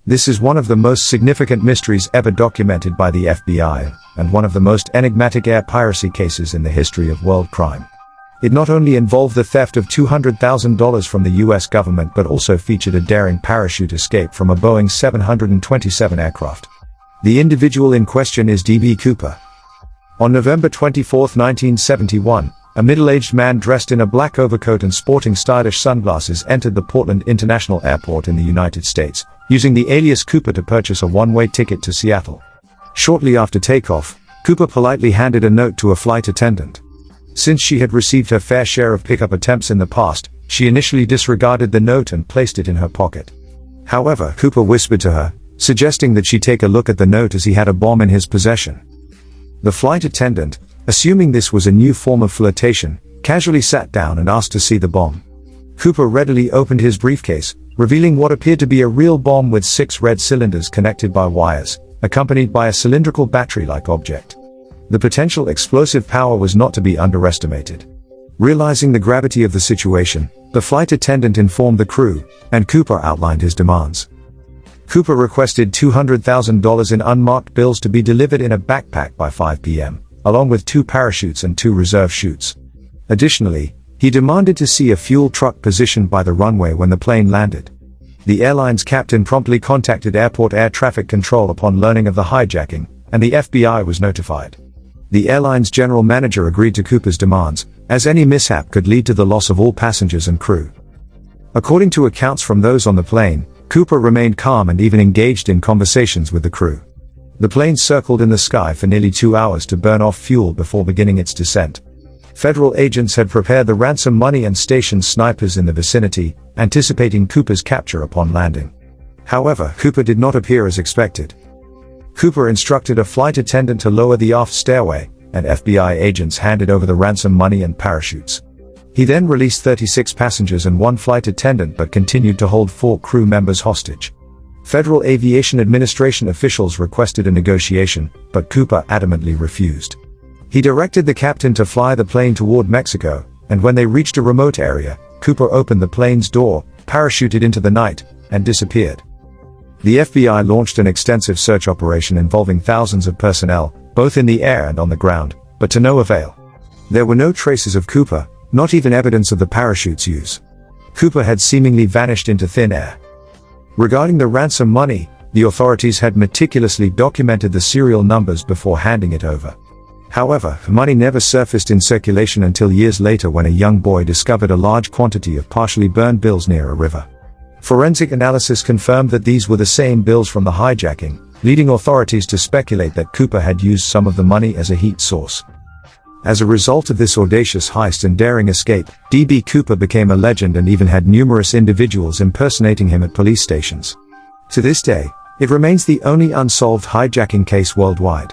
This is one of the most significant mysteries ever documented by the FBI, and one of the most enigmatic air piracy cases in the history of world crime. It not only involved the theft of $200,000 from the US government but also featured a daring parachute escape from a Boeing 727 aircraft. The individual in question is D.B. Cooper. On November 24, 1971, a middle-aged man dressed in a black overcoat and sporting stylish sunglasses entered the Portland International Airport in the United States, using the alias Cooper to purchase a one-way ticket to Seattle. Shortly after takeoff, Cooper politely handed a note to a flight attendant. Since she had received her fair share of pickup attempts in the past, she initially disregarded the note and placed it in her pocket. However, Cooper whispered to her, suggesting that she take a look at the note as he had a bomb in his possession. The flight attendant, assuming this was a new form of flirtation, casually sat down and asked to see the bomb. Cooper readily opened his briefcase, revealing what appeared to be a real bomb with 6 red cylinders connected by wires, accompanied by a cylindrical battery-like object. The potential explosive power was not to be underestimated. Realizing the gravity of the situation, the flight attendant informed the crew, and Cooper outlined his demands. Cooper requested $200,000 in unmarked bills to be delivered in a backpack by 5 p.m., along with 2 parachutes and 2 reserve chutes. Additionally, he demanded to see a fuel truck positioned by the runway when the plane landed. The airline's captain promptly contacted airport air traffic control upon learning of the hijacking, and the FBI was notified. The airline's general manager agreed to Cooper's demands, as any mishap could lead to the loss of all passengers and crew. According to accounts from those on the plane, Cooper remained calm and even engaged in conversations with the crew. The plane circled in the sky for nearly 2 hours to burn off fuel before beginning its descent. Federal agents had prepared the ransom money and stationed snipers in the vicinity, anticipating Cooper's capture upon landing. However, Cooper did not appear as expected. Cooper instructed a flight attendant to lower the aft stairway, and FBI agents handed over the ransom money and parachutes. He then released 36 passengers and 1 flight attendant but continued to hold 4 crew members hostage. Federal Aviation Administration officials requested a negotiation, but Cooper adamantly refused. He directed the captain to fly the plane toward Mexico, and when they reached a remote area, Cooper opened the plane's door, parachuted into the night, and disappeared. The FBI launched an extensive search operation involving thousands of personnel, both in the air and on the ground, but to no avail. There were no traces of Cooper, not even evidence of the parachute's use. Cooper had seemingly vanished into thin air. Regarding the ransom money, the authorities had meticulously documented the serial numbers before handing it over. However, the money never surfaced in circulation until years later when a young boy discovered a large quantity of partially burned bills near a river. Forensic analysis confirmed that these were the same bills from the hijacking, leading authorities to speculate that Cooper had used some of the money as a heat source. As a result of this audacious heist and daring escape, D.B. Cooper became a legend and even had numerous individuals impersonating him at police stations. To this day, it remains the only unsolved hijacking case worldwide.